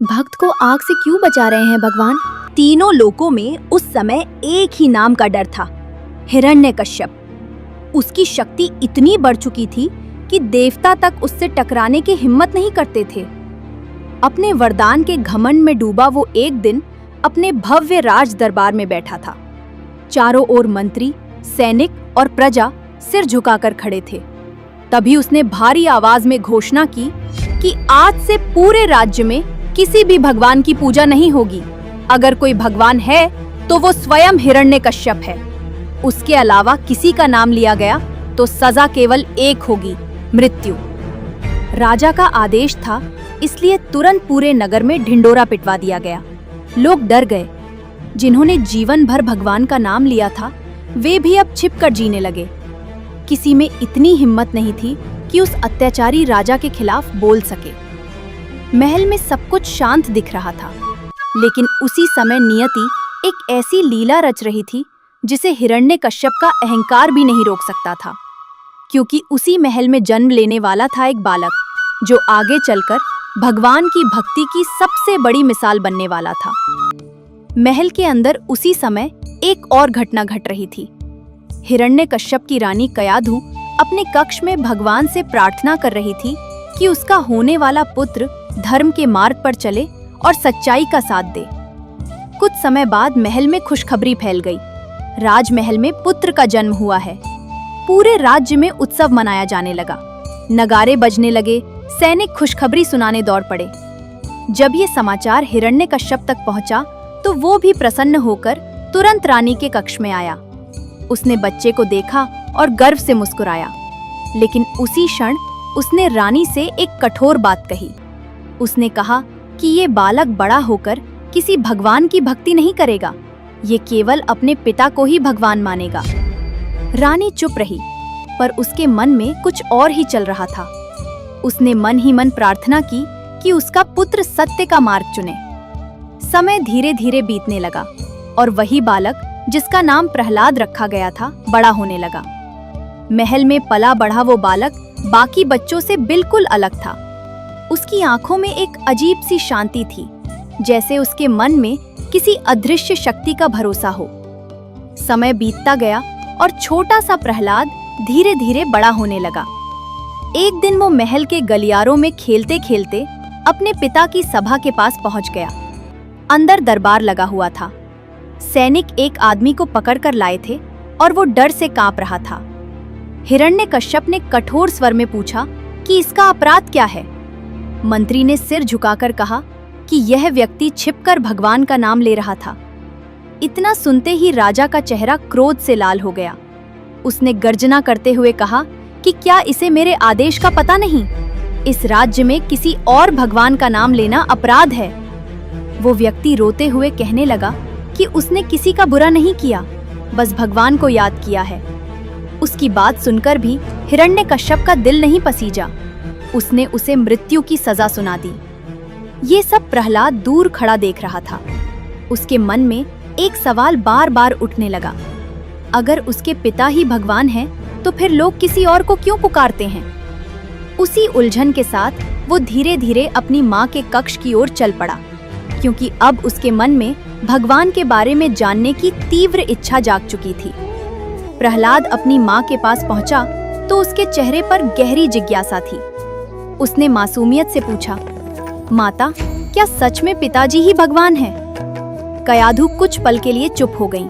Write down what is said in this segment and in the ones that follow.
भक्त को आग से क्यों बचा रहे हैं भगवान? तीनों लोकों में उस समय एक ही नाम का डर था, हिरण्यकश्यप। उसकी शक्ति इतनी बढ़ चुकी थी कि देवता तक उससे टकराने की हिम्मत नहीं करते थे। अपने वरदान के घमंड में डूबा वो एक दिन अपने भव्य राज दरबार में बैठा था। चारों ओर मंत्री, सैनिक और प्रजा सिर झुकाकर खड़े थे। तभी उसने भारी आवाज में घोषणा की कि आज से पूरे राज्य में किसी भी भगवान की पूजा नहीं होगी। अगर कोई भगवान है तो वो स्वयं हिरण्यकश्यप है। उसके अलावा किसी का नाम लिया गया तो सजा केवल एक होगी, मृत्यु। राजा का आदेश था, इसलिए तुरंत पूरे नगर में ढिंडोरा पिटवा दिया गया। लोग डर गए। जिन्होंने जीवन भर भगवान का नाम लिया था वे भी अब छिपकर जीने लगे। किसी में इतनी हिम्मत नहीं थी कि उस अत्याचारी राजा के खिलाफ बोल सके। महल में सब कुछ शांत दिख रहा था, लेकिन उसी समय नियति एक ऐसी लीला रच रही थी जिसे हिरण्यकश्यप का अहंकार भी नहीं रोक सकता था। क्योंकि उसी महल में जन्म लेने वाला था एक बालक जो आगे चलकर भगवान की भक्ति की सबसे बड़ी मिसाल बनने वाला था। महल के अंदर उसी समय एक और घटना घट रही थी। हिरण्यकश्यप की रानी कयाधु अपने कक्ष में भगवान से प्रार्थना कर रही थी कि उसका होने वाला पुत्र धर्म के मार्ग पर चले और सच्चाई का साथ दे। कुछ समय बाद महल में खुशखबरी फैल गई। राजमहल में पुत्र का जन्म हुआ है। पूरे राज्य में उत्सव मनाया जाने लगा। नगारे बजने लगे, सैनिक खुशखबरी सुनाने दौड़ पड़े। जब ये समाचार हिरण्यकश्यप तक पहुंचा तो वो भी प्रसन्न होकर तुरंत रानी के कक्ष में आया। उसने बच्चे को देखा और गर्व से मुस्कुराया। लेकिन उसी क्षण उसने रानी से एक कठोर बात कही। उसने कहा कि ये बालक बड़ा होकर किसी भगवान की भक्ति नहीं करेगा, ये केवल अपने पिता को ही भगवान मानेगा। रानी चुप रही, पर उसके मन में कुछ और ही चल रहा था। उसने मन ही मन प्रार्थना की कि उसका पुत्र सत्य का मार्ग चुने। समय धीरे धीरे बीतने लगा और वही बालक जिसका नाम प्रहलाद रखा गया था बड़ा होने लगा। महल में पला बढ़ा वो बालक बाकी बच्चों से बिल्कुल अलग था। उसकी आंखों में एक अजीब सी शांति थी, जैसे उसके मन में किसी अदृश्य शक्ति का भरोसा हो। समय बीतता गया और छोटा सा प्रहलाद धीरे धीरे बड़ा होने लगा। एक दिन वो महल के गलियारों में खेलते खेलते अपने पिता की सभा के पास पहुंच गया। अंदर दरबार लगा हुआ था। सैनिक एक आदमी को पकड़कर लाए थे और वो डर से कांप रहा था। हिरण्यकश्यप ने कठोर स्वर में पूछा कि इसका अपराध क्या है। मंत्री ने सिर झुकाकर कहा कि यह व्यक्ति छिपकर भगवान का नाम ले रहा था। इतना सुनते ही राजा का चेहरा क्रोध से लाल हो गया। उसने गर्जना करते हुए कहा कि क्या इसे मेरे आदेश का पता नहीं? इस राज्य में किसी और भगवान का नाम लेना अपराध है। वो व्यक्ति रोते हुए कहने लगा कि उसने किसी का बुरा नहीं किया, बस भगवान को याद किया है। उसकी बात सुनकर भी हिरण्यकश्यप का दिल नहीं पसीजा। उसने उसे मृत्यु की सजा सुना दी। ये सब प्रहलाद दूर खड़ा देख रहा था। उसके मन में एक सवाल बार बार उठने लगा। अगर उसके पिता ही भगवान हैं, तो फिर लोग किसी और को क्यों पुकारते हैं? उसी उलझन के साथ वो धीरे धीरे अपनी माँ के कक्ष की ओर चल पड़ा, क्योंकि अब उसके मन में भगवान के बारे में जानने की तीव्र इच्छा जाग चुकी थी। प्रहलाद अपनी माँ के पास पहुंचा तो उसके चेहरे पर गहरी जिज्ञासा थी। उसने मासूमियत से पूछा, माता, क्या सच में पिताजी ही भगवान हैं? कयाधु कुछ पल के लिए चुप हो गईं।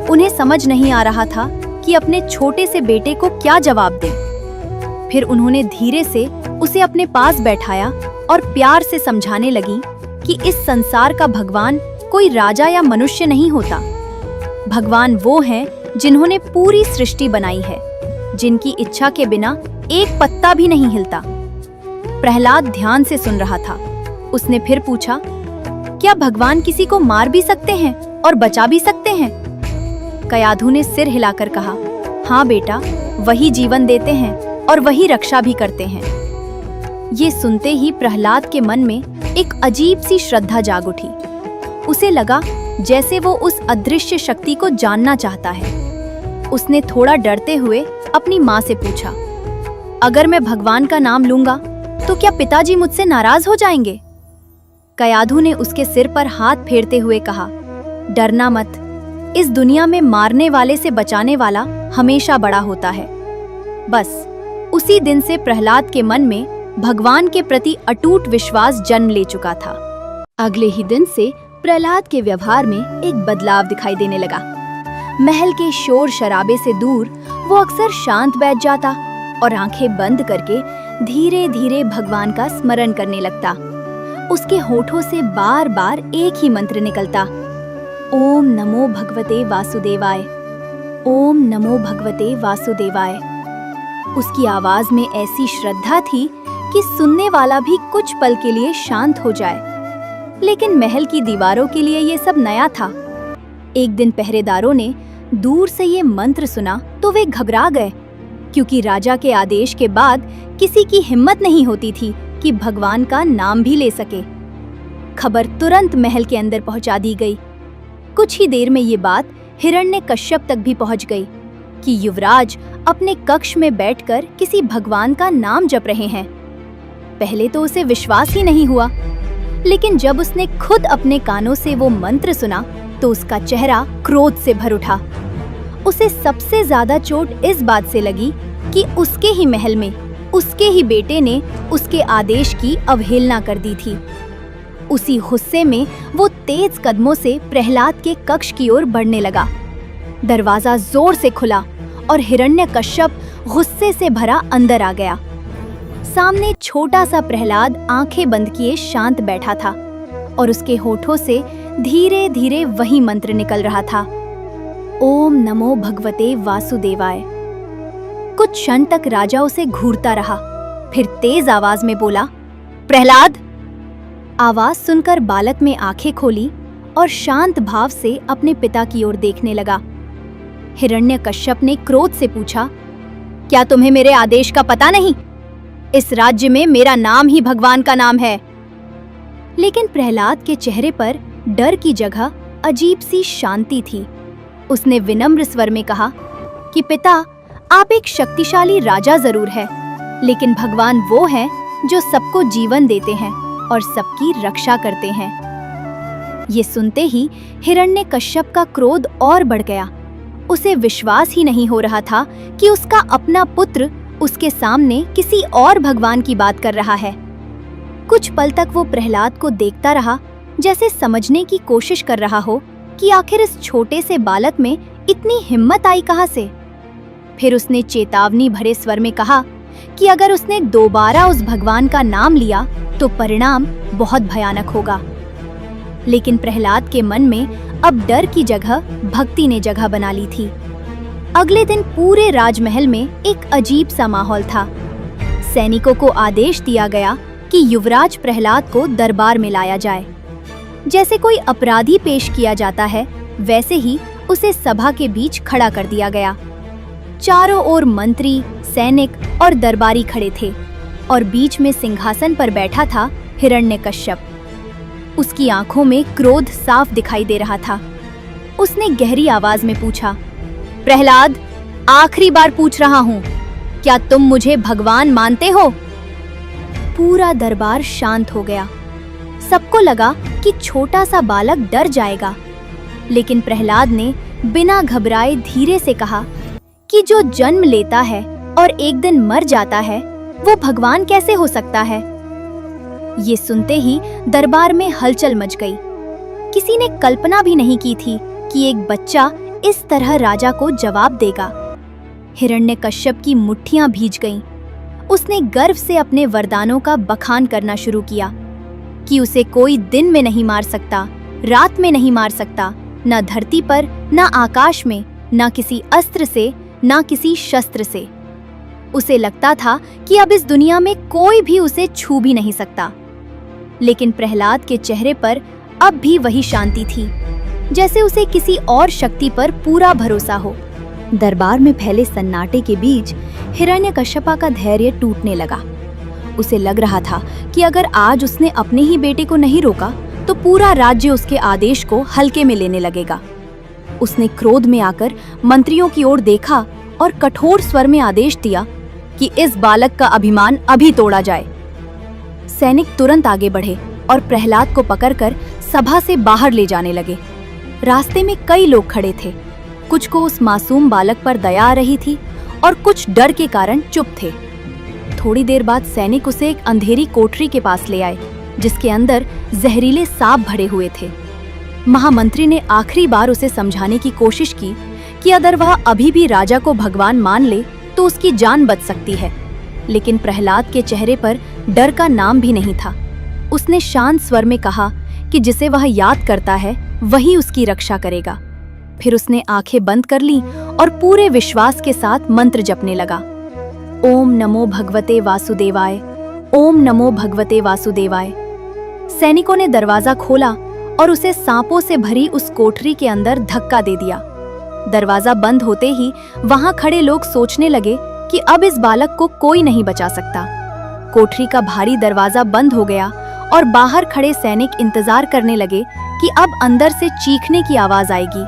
उन्हें समझ नहीं आ रहा था कि अपने छोटे से बेटे को क्या जवाब दें। फिर उन्होंने धीरे से उसे अपने पास बैठाया और प्यार से समझाने लगी कि इस संसार का भगवान कोई राजा या मनुष्य नहीं होता। भगवान वो हैं जिन्होंने पूरी सृष्टि बनाई है, जिनकी इच्छा के बिना एक पत्ता भी नहीं हिलता। प्रहलाद ध्यान से सुन रहा था। उसने फिर पूछा, क्या भगवान किसी को मार भी सकते हैं और बचा भी सकते हैं? कयाधु ने सिर हिलाकर कहा, हाँ बेटा, वही जीवन देते हैं और वही रक्षा भी करते हैं। ये सुनते ही प्रहलाद के मन में एक अजीब सी श्रद्धा जाग उठी। उसे लगा जैसे वो उस अदृश्य शक्ति को जानना चाहता है। उसने थोड़ा डरते हुए अपनी माँ से पूछा, अगर मैं भगवान का नाम लूंगा तो क्या पिताजी मुझसे नाराज हो जाएंगे? कयाधु ने उसके सिर पर हाथ फेरते हुए कहा, डरना मत, इस दुनिया में मारने वाले से बचाने वाला हमेशा बड़ा होता है। बस उसी दिन से प्रहलाद के मन में भगवान के प्रति अटूट विश्वास जन्म ले चुका था। अगले ही दिन से प्रहलाद के व्यवहार में एक बदलाव दिखाई देने लगा। महल के शोर शराबे से दूर वो अक्सर शांत बैठ जाता और आंखें बंद करके धीरे धीरे भगवान का स्मरण करने लगता। उसके होठों से बार बार एक ही मंत्र निकलता, ओम नमो भगवते वासुदेवाय, ओम नमो भगवते वासुदेवाय। उसकी आवाज में ऐसी श्रद्धा थी कि सुनने वाला भी कुछ पल के लिए शांत हो जाए। लेकिन महल की दीवारों के लिए ये सब नया था। एक दिन पहरेदारों ने दूर से ये मंत्र सुना तो वे घबरा गए, क्योंकि राजा के आदेश के बाद किसी की हिम्मत नहीं होती थी कि भगवान का नाम भी ले सके। खबर तुरंत महल के अंदर पहुंचा दी गई। कुछ ही देर में ये बात हिरण्यकश्यप तक भी पहुंच गई कि युवराज अपने कक्ष में बैठकर किसी भगवान का नाम जप रहे हैं। पहले तो उसे विश्वास ही नहीं हुआ, लेकिन जब उसने खुद अपने कानों से वो मंत्र सुना तो उसका चेहरा क्रोध से भर उठा। उसे सबसे ज्यादा चोट इस बात से लगी कि उसके ही महल में उसके ही बेटे ने उसके आदेश की अवहेलना कर दी थी। उसी गुस्से में वो तेज कदमों से प्रहलाद के कक्ष की ओर बढ़ने लगा। दरवाजा जोर से खुला और हिरण्यकश्यप गुस्से से भरा अंदर आ गया। सामने छोटा सा प्रहलाद आंखें बंद किए शांत बैठा था और उसके होठों से धीरे धीरे वही मंत्र निकल रहा था, ओम नमो भगवते वासुदेवाय। कुछ क्षण तक राजा उसे घूरता रहा, फिर तेज आवाज में बोला, प्रहलाद। आवाज सुनकर बालक में आंखें खोली और शांत भाव से अपने पिता की ओर देखने लगा। हिरण्यकश्यप ने क्रोध से पूछा, क्या तुम्हें मेरे आदेश का पता नहीं? इस राज्य में मेरा नाम ही भगवान का नाम है। लेकिन प्रहलाद के चेहरे पर डर की जगह अजीब सी शांति थी। उसने विनम्र स्वर में कहा कि पिता, आप एक शक्तिशाली राजा जरूर है, लेकिन भगवान वो हैं जो सबको जीवन देते हैं और सबकी रक्षा करते हैं। ये सुनते ही हिरण्यकश्यप का क्रोध और बढ़ गया। उसे विश्वास ही नहीं हो रहा था कि उसका अपना पुत्र उसके सामने किसी और भगवान की बात कर रहा है। कुछ पल तक वो प्रहलाद को देखता रहा, जैसे समझने की कोशिश कर रहा हो कि आखिर इस छोटे से बालक में इतनी हिम्मत आई कहाँ से। फिर उसने चेतावनी भरे स्वर में कहा कि अगर उसने दोबारा उस भगवान का नाम लिया तो परिणाम बहुत भयानक होगा। लेकिन प्रहलाद के मन में अब डर की जगह भक्ति ने जगह बना ली थी। अगले दिन पूरे राजमहल में एक अजीब सा माहौल था। सैनिकों को आदेश दिया गया कि युवराज प्रहलाद को दरबार में लाया जाए। जैसे कोई अपराधी पेश किया जाता है, वैसे ही उसे सभा के बीच खड़ा कर दिया गया। चारों ओर मंत्री, सैनिक और दरबारी खड़े थे और बीच में सिंहासन पर बैठा था हिरण्यकश्यप। उसकी आंखों में क्रोध साफ दिखाई दे रहा था। उसने गहरी आवाज में पूछा, प्रहलाद, आखिरी बार पूछ रहा हूँ, क्या तुम मुझे भगवान मानते हो? पूरा दरबार शांत हो गया। सबको लगा कि छोटा सा बालक डर जाएगा, लेकिन प्रहलाद ने बिना घबराए धीरे से कहा कि जो जन्म लेता है और एक दिन मर जाता है, वो भगवान कैसे हो सकता है? ये सुनते ही दरबार में हलचल मच गई। किसी ने कल्पना भी नहीं की थी कि एक बच्चा इस तरह राजा को जवाब देगा। हिरण्यकश्यप की मुट्ठियां भीज गईं। उसने गर्व से अपने वरदानों का बखान करना शुरू किया कि उसे कोई दिन में नहीं मार सकता, रात में नहीं मार सकता, न धरती पर, न आकाश में, न किसी अस्त्र से, न किसी शस्त्र से। उसे लगता था कि अब इस दुनिया में कोई भी उसे छू भी नहीं सकता। लेकिन प्रहलाद के चेहरे पर अब भी वही शांति थी, जैसे उसे किसी और शक्ति पर पूरा भरोसा हो। दरबार में फैले सन्नाटे के बीच हिरण्यकश्यप का धैर्य टूटने लगा। उसे लग रहा था कि अगर आज उसने अपने ही बेटे को नहीं रोका तो पूरा राज्य उसके आदेश को हल्के में लेने लगेगा। उसने क्रोध में आकर मंत्रियों की ओर देखा और कठोर स्वर में आदेश दिया कि इस बालक का अभिमान अभी तोड़ा जाए। सैनिक तुरंत आगे बढ़े और प्रहलाद को पकड़कर सभा से बाहर ले जाने लगे। रास्ते में कई लोग खड़े थे। कुछ को उस मासूम बालक पर दया आ रही थी और कुछ डर के कारण चुप थे। थोड़ी देर बाद सैनिक उसे एक अंधेरी कोठरी के पास ले आए, जिसके अंदर जहरीले सांप भरे हुए थे। महामंत्री ने आखिरी बार उसे समझाने की कोशिश की कि अगर वह अभी भी राजा को भगवान मान ले तो उसकी जान बच सकती है, लेकिन प्रहलाद के चेहरे पर डर का नाम भी नहीं था। उसने शांत स्वर में कहा कि जिसे वह याद करता है वही उसकी रक्षा करेगा। फिर उसने आंखें बंद कर ली और पूरे विश्वास के साथ मंत्र जपने लगा। ओम नमो भगवते वासुदेवाय, ओम नमो भगवते वासुदेवाय। सैनिकों ने दरवाजा खोला और उसे सांपों से भरी उस कोठरी के अंदर धक्का दे दिया। दरवाजा बंद होते ही वहां खड़े लोग सोचने लगे कि अब इस बालक को कोई नहीं बचा सकता। कोठरी का भारी दरवाजा बंद हो गया और बाहर खड़े सैनिक इंतजार करने लगे कि अब अंदर से चीखने की आवाज आएगी,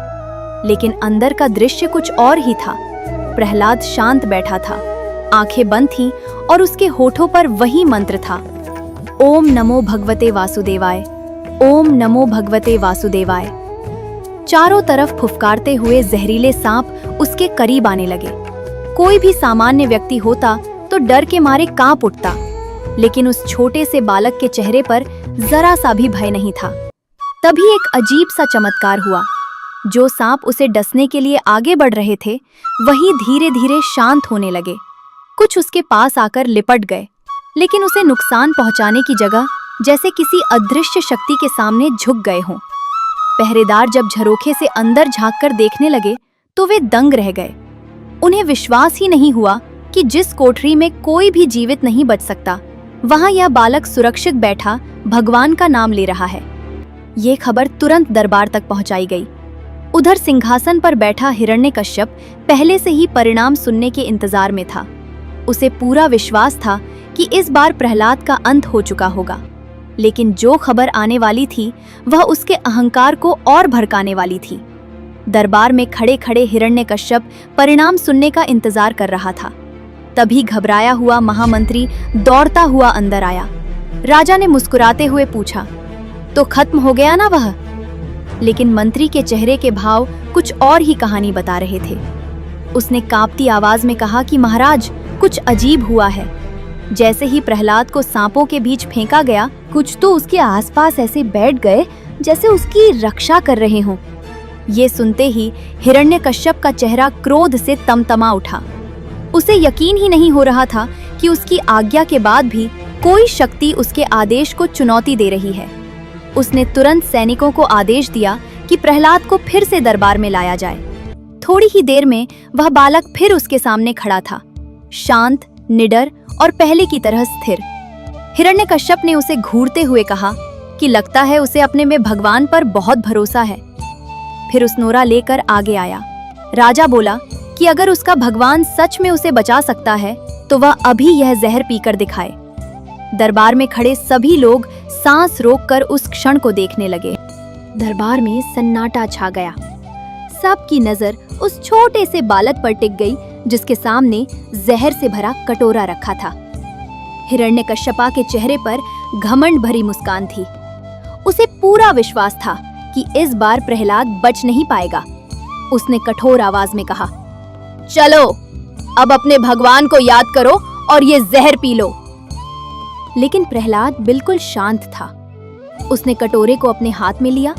लेकिन अंदर का दृश्य कुछ और ही था। प्रहलाद शांत बैठा था, आंखें बंद थीं और उसके होठों पर वही मंत्र था, ओम नमो भगवते वासुदेवाय, ओम नमो भगवते वासुदेवाय। चारों तरफ फुफकारते हुए जहरीले सांप उसके करीब आने लगे। कोई भी सामान्य व्यक्ति होता तो डर के मारे कांप उठता, लेकिन उस छोटे से बालक के चेहरे पर जरा सा भी भय नहीं था। तभी एक अजीब सा चमत्कार हुआ। जो सांप उसे डसने के लिए आगे बढ़ रहे थे, वही धीरे धीरे शांत होने लगे। कुछ उसके पास आकर लिपट गए, लेकिन उसे नुकसान पहुंचाने की जगह जैसे किसी अदृश्य शक्ति के सामने झुक गए हों। पहरेदार जब झरोखे से अंदर झांककर देखने लगे तो वे दंग रह गए। उन्हें विश्वास ही नहीं हुआ कि जिस कोठरी में कोई भी जीवित नहीं बच सकता, वहां यह बालक सुरक्षित बैठा भगवान का नाम ले रहा है। ये खबर तुरंत दरबार तक पहुंचाई गई। उधर सिंहासन पर बैठा हिरण्यकश्यप पहले से ही परिणाम सुनने के इंतजार में था। उसे पूरा विश्वास था कि इस बार प्रहलाद का अंत हो चुका होगा, लेकिन जो खबर आने वाली थी वह उसके अहंकार को और भड़काने वाली थी। दरबार में खड़े खड़े हिरण्यकश्यप परिणाम सुनने का इंतजार कर रहा था। तभी घबराया हुआ महामंत्री दौड़ता हुआ अंदर आया। राजा ने मुस्कुराते हुए पूछा, तो खत्म हो गया ना वह? लेकिन मंत्री के चेहरे के भाव कुछ और ही कहानी बता रहे थे। उसने कांपती आवाज में कहा कि महाराज, कुछ अजीब हुआ है। जैसे ही प्रहलाद को सांपों के बीच फेंका गया, कुछ तो उसके आसपास ऐसे बैठ गए जैसे उसकी रक्षा कर रहे हों। ये सुनते ही हिरण्यकश्यप का चेहरा क्रोध से तमतमा उठा। उसे यकीन ही नहीं हो रहा था कि उसकी आज्ञा के बाद भी कोई शक्ति उसके आदेश को चुनौती दे रही है। उसने तुरंत सैनिकों को आदेश दिया कि प्रहलाद को फिर से दरबार में लाया जाए। थोड़ी ही देर में वह बालक फिर उसके सामने खड़ा था, शांत, निडर और पहले की तरह स्थिर। हिरण्यकश्यप ने उसे घूरते हुए कहा कि लगता है उसे अपने में भगवान पर बहुत भरोसा है। फिर उस नोरा लेकर आगे आया। राजा बोला कि अगर उसका भगवान सच में उसे बचा सकता है तो वह अभी यह जहर पीकर दिखाए। दरबार में खड़े सभी लोग सांस रोककर उस क्षण को देखने लगे। दरबार में सन्नाटा छा गया। सबकी नजर उस छोटे से बालक पर टिक गई जिसके सामने जहर से भरा कटोरा रखा था। हिरण्यकश्यपा के चेहरे पर घमंड भरी मुस्कान थी। उसे पूरा विश्वास था कि इस बार प्रहलाद बच नहीं पाएगा। उसने कठोर आवाज में कहा, चलो अब अपने भगवान को याद करो और ये जहर पी लो। लेकिन प्रहलाद बिल्कुल शांत था। उसने कटोरे को अपने हाथ में लिया,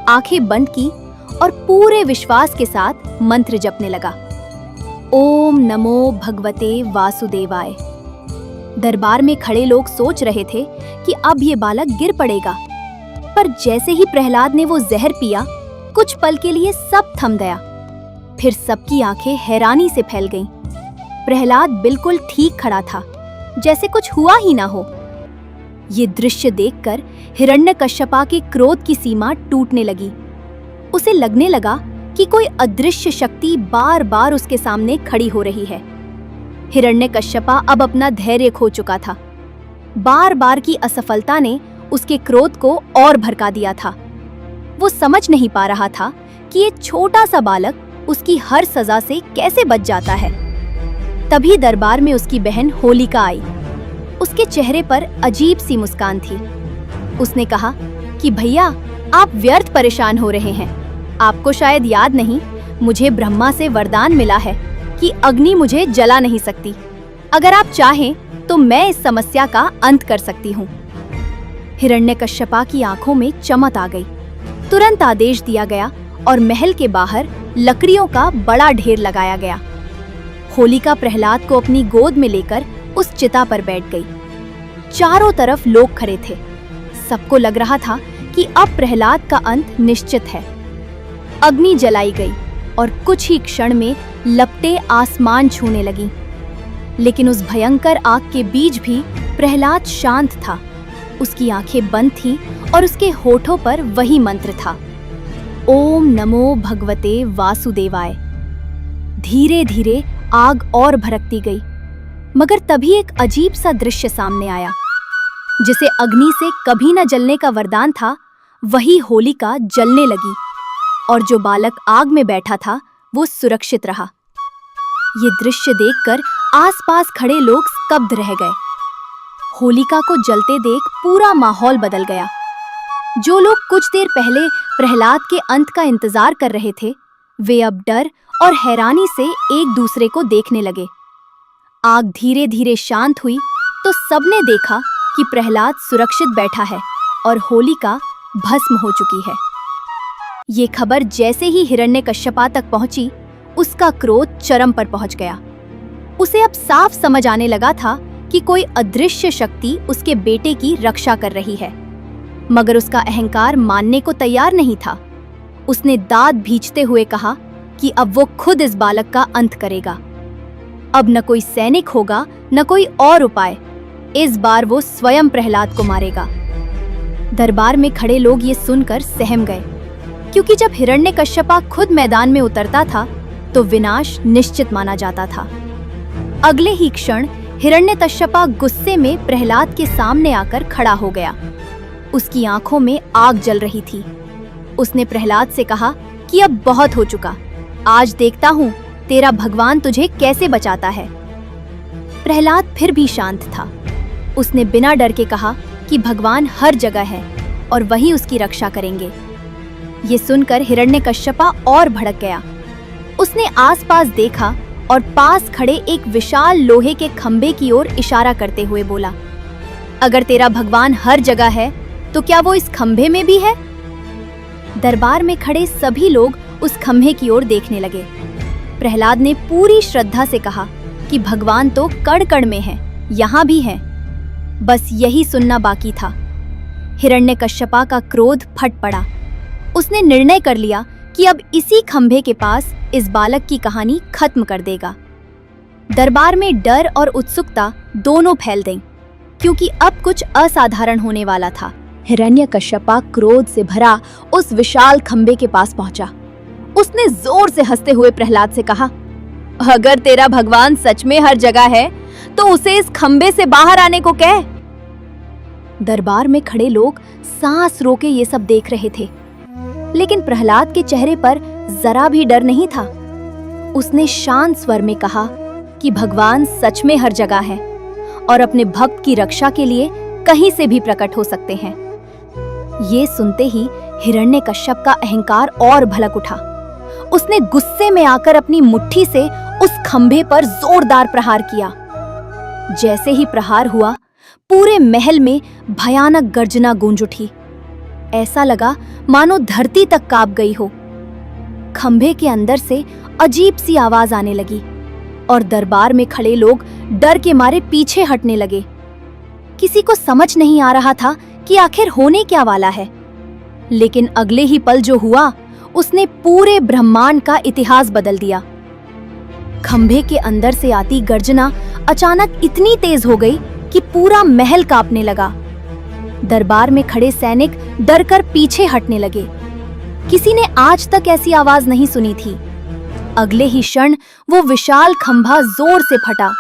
आंखें बंद की और पूरे विश्वास के साथ मंत्र जपने लगा, ओम नमो भगवते वासुदेवाय। दरबार में खड़े लोग सोच रहे थे कि अब ये बालक गिर पड़ेगा, पर जैसे ही प्रहलाद ने वो जहर पिया, कुछ पल के लिए सब थम गया। फिर सबकी आंखें हैरानी से फैल गईं। प्रहलाद बिल्कुल ठीक खड़ा था, जैसे कुछ हुआ ही ना हो। ये दृश्य देखकर हिरण्यकश्यपा के क्रोध की सीमा टूटने लगी। उसे लगने लगा कि कोई अदृश्य शक्ति बार बार उसके सामने खड़ी हो रही है। हिरण्यकश्यपा अब अपना धैर्य खो चुका था। बार बार की असफलता ने उसके क्रोध को और भड़का दिया था। वो समझ नहीं पा रहा था कि ये छोटा सा बालक उसकी हर सजा से कैसे बच जाता है। तभी दरबार में उसकी बहन होलिका आई। उसके चेहरे पर अजीब सी मुस्कान थी। उसने कहा कि भैया, आप व्यर्थ परेशान हो रहे हैं। आपको शायद याद नहीं, मुझे ब्रह्मा से वरदान मिला है कि अग्नि मुझे जला नहीं सकती। अगर आप चाहें तो मैं इस समस्या का अंत कर सकती हूँ। हिरण्यकश्यपा की आंखों में चमक आ गई। तुरंत आदेश दिया गया और महल के बाहर लकड़ियों का बड़ा ढेर लगाया गया। होलिका प्रहलाद को अपनी गोद में लेकर उस चिता पर बैठ गई। चारों तरफ लोग खड़े थे। सबको लग रहा था कि अब प्रहलाद का अंत निश्चित है। अग्नि जलाई गई और कुछ ही क्षण में लपटें आसमान छूने लगीं। लेकिन उस भयंकर आग के बीच भी प्रहलाद शांत था। उसकी आंखें बंद थीं और उसके होठों पर वही मंत्र था, ओम नमो भगवते वासुदेवाय। धीरे धीरे आग और भड़कती गई, मगर तभी एक अजीब सा दृश्य सामने आया। जिसे अग्नि से कभी न जलने का वरदान था, वही होलिका जलने लगी और जो बालक आग में बैठा था वो सुरक्षित रहा। ये दृश्य देखकर आसपास खड़े लोग स्तब्ध रह गए। होलिका को जलते देख पूरा माहौल बदल गया। जो लोग कुछ देर पहले प्रहलाद के अंत का इंतजार कर रहे थे, वे अब डर और हैरानी से एक दूसरे को देखने लगे। आग धीरे धीरे शांत हुई तो सबने देखा कि प्रहलाद सुरक्षित बैठा है और होलिका भस्म हो चुकी है। ये खबर जैसे ही हिरण्यकश्यपा तक पहुंची, उसका क्रोध चरम पर पहुंच गया। उसे अब साफ समझ आने लगा था कि कोई अदृश्य शक्ति उसके बेटे की रक्षा कर रही है, मगर उसका अहंकार मानने को तैयार नहीं था। उसने दांत भींचते हुए कहा कि अब वो खुद इस बालक का अंत करेगा। अब न कोई सैनिक होगा, न कोई और उपाय। इस बार वो स्वयं प्रहलाद को मारेगा। दरबार में खड़े लोग ये सुनकर सहम गए, क्योंकि जब हिरण्यकश्यपा खुद मैदान में उतरता था तो विनाश निश्चित माना जाता था। अगले ही क्षण हिरण्यकश्यपा गुस्से में प्रहलाद के सामने आकर खड़ा हो गया। उसकी आंखों में आग जल रही थी। उसने प्रहलाद से कहा कि अब बहुत हो चुका, आज देखता हूँ तेरा भगवान तुझे कैसे बचाता है। प्रहलाद फिर भी शांत था। उसने बिना डर के कहा कि भगवान हर जगह है और वही उसकी रक्षा करेंगे। ये सुनकर हिरण्यकश्यपा और भड़क गया। उसने आसपास देखा और पास खड़े एक विशाल लोहे के खंभे की ओर इशारा करते हुए बोला, अगर तेरा भगवान हर जगह है तो क्या वो इस खंभे में भी है? दरबार में खड़े सभी लोग उस खंभे की ओर देखने लगे। प्रहलाद ने पूरी श्रद्धा से कहा कि भगवान तो कण कण में है, यहाँ भी है। बस यही सुनना बाकी था। हिरण्यकश्यपा का क्रोध फट पड़ा। उसने निर्णय कर लिया कि अब इसी खंभे के पास इस बालक की कहानी खत्म कर देगा। दरबार में डर और उत्सुकता दोनों फैल गईं, क्योंकि अब कुछ असाधारण होने वाला था। हिरण्यकश्यपा क्रोध से भरा उस विशाल खंभे के पास पहुंचा। उसने जोर से हंसते हुए प्रहलाद से कहा, अगर तेरा भगवान सच में हर जगह है तो उसे इस खंभे से बाहर आने को कह। दरबार में खड़े लोग सांस रोके ये सब देख रहे थे, लेकिन प्रहलाद के चेहरे पर जरा भी डर नहीं था। उसने शांत स्वर में कहा कि भगवान सच में हर जगह है और अपने भक्त की रक्षा के लिए कहीं से भी प्रकट हो सकते हैं। ये सुनते ही हिरण्यकश्यप का अहंकार और भड़क उठा। उसने गुस्से में आकर अपनी मुट्ठी से उस खंभे पर जोरदार प्रहार किया। जैसे ही प्रहार हुआ, पूरे महल में भयानक गर्जना गूंज उठी। ऐसा लगा मानो धरती तक कांप गई हो। खंभे के अंदर से अजीब सी आवाज आने लगी और दरबार में खड़े लोग डर के मारे पीछे हटने लगे। किसी को समझ नहीं आ रहा था कि आखिर होने क्या वाला है। लेकिन अगले ही पल जो हुआ, उसने पूरे ब्रह्मांड का इतिहास बदल दिया। खंभे के अंदर से आती गर्जना अचानक इतनी तेज हो गई कि पूरा महल कांपने लगा। दरबार में खड़े सैनिक डरकर पीछे हटने लगे। किसी ने आज तक ऐसी आवाज नहीं सुनी थी। अगले ही क्षण वो विशाल खंभा जोर से फटा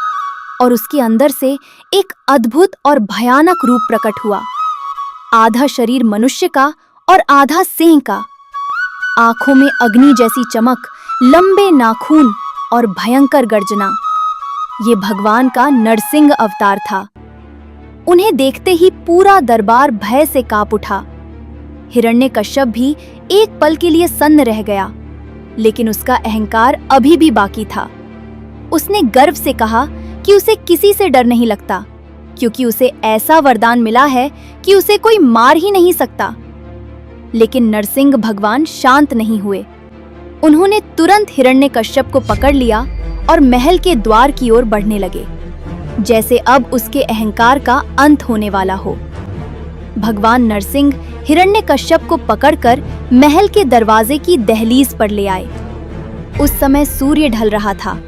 और उसके अंदर से एक अद्भुत और भयानक रूप प्रकट हुआ। आधा शरीर मनुष्य का और आधा सिंह का। आंखों में अग्नि जैसी चमक, लंबे नाखून और भयंकर गर्जना। ये भगवान का नरसिंह अवतार था। उन्हें देखते ही पूरा दरबार भय से कांप उठा। हिरण्यकश्यप भी एक पल के लिए सन्न रह गया, लेकिन उसका अहंकार अभी भी बाकी था। उसने गर्व से कहा कि उसे किसी से डर नहीं लगता, क्योंकि उसे ऐसा वरदान मिला है कि उसे कोई मार ही नहीं सकता। लेकिन नरसिंह भगवान शांत नहीं हुए। उन्होंने तुरंत हिरण्यकश्यप को पकड़ लिया और महल के द्वार की ओर बढ़ने लगे, जैसे अब उसके अहंकार का अंत होने वाला हो। भगवान नरसिंह हिरण्यकश्यप को पकड़कर महल के दरवाजे की दहलीज पर ले आए। उस समय सूर्य ढल रहा था,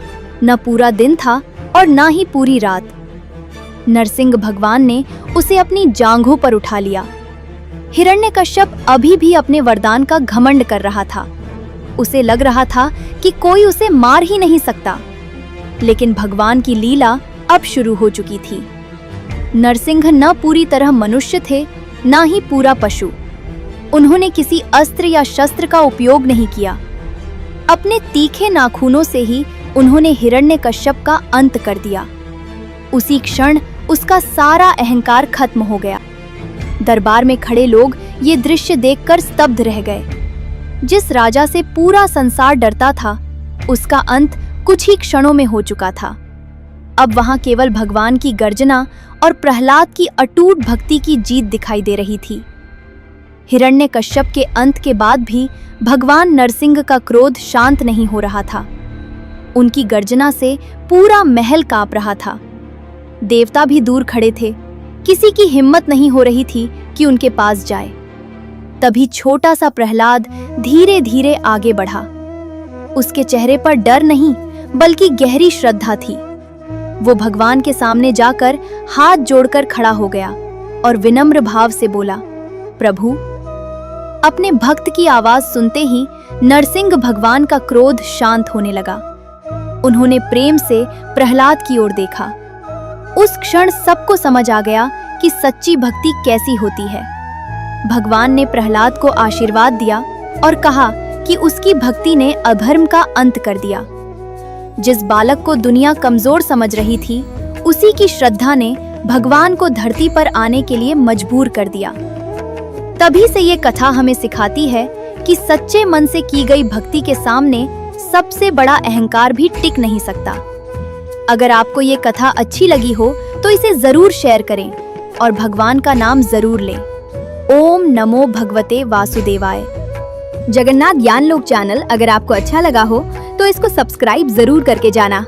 न पूरा दिन था और न ही पूरी रात। नरसिंह भगवान ने उसे अपनी जांघों पर उठा लिया। हिरण्यकश्यप अभी भी अपने वरदान का घमंड कर रहा था। उसे लग रहा था कि कोई उसे मार ही नहीं सकता, लेकिन भगवान की लीला अब शुरू हो चुकी थी। नरसिंह न पूरी तरह मनुष्य थे, न ही पूरा पशु। उन्होंने किसी अस्त्र या शस्त्र का उपयोग नहीं किया। अपने तीखे नाखूनों से ही उन्होंने हिरण्यकश्यप का अंत कर दिया। उसी क्षण उसका सारा अहंकार खत्म हो गया। दरबार में खड़े लोग ये दृश्य देखकर स्तब्ध रह गए। जिस राजा से पूरा संसार डरता था, उसका अंत कुछ ही क्षणों में हो चुका था। अब वहां केवल भगवान की गर्जना और प्रहलाद की अटूट भक्ति की जीत दिखाई दे रही थी। हिरण्यकश्यप के अंत के बाद भी भगवान नरसिंह का क्रोध शांत नहीं हो रहा था। उनकी गर्जना से पूरा महल कांप रहा था। देवता भी दूर खड़े थे। किसी की हिम्मत नहीं हो रही थी कि उनके पास जाए। तभी छोटा सा प्रहलाद धीरे धीरे आगे बढ़ा। उसके चेहरे पर डर नहीं, बल्कि गहरी श्रद्धा थी। वो भगवान के सामने जाकर हाथ जोड़कर खड़ा हो गया और विनम्र भाव से बोला, प्रभु। अपने भक्त की आवाज सुनते ही नरसिंह भगवान का क्रोध शांत होने लगा। उन्होंने प्रेम से प्रहलाद की ओर देखा। उस क्षण सबको समझ आ गया कि सच्ची भक्ति कैसी होती है। भगवान ने प्रहलाद को आशीर्वाद दिया और कहा कि उसकी भक्ति ने अधर्म का अंत कर दिया। जिस बालक को दुनिया कमजोर समझ रही थी, उसी की श्रद्धा ने भगवान को धरती पर आने के लिए मजबूर कर दिया। तभी से ये कथा हमें सिखाती है कि सच्चे मन से की गई भक्ति के सामने सबसे बड़ा अहंकार भी टिक नहीं सकता। अगर आपको ये कथा अच्छी लगी हो तो इसे जरूर शेयर करें और भगवान का नाम जरूर लें। ओम नमो भगवते वासुदेवाय। जगन्नाथ ज्ञान लोक चैनल अगर आपको अच्छा लगा हो तो इसको सब्सक्राइब जरूर करके जाना।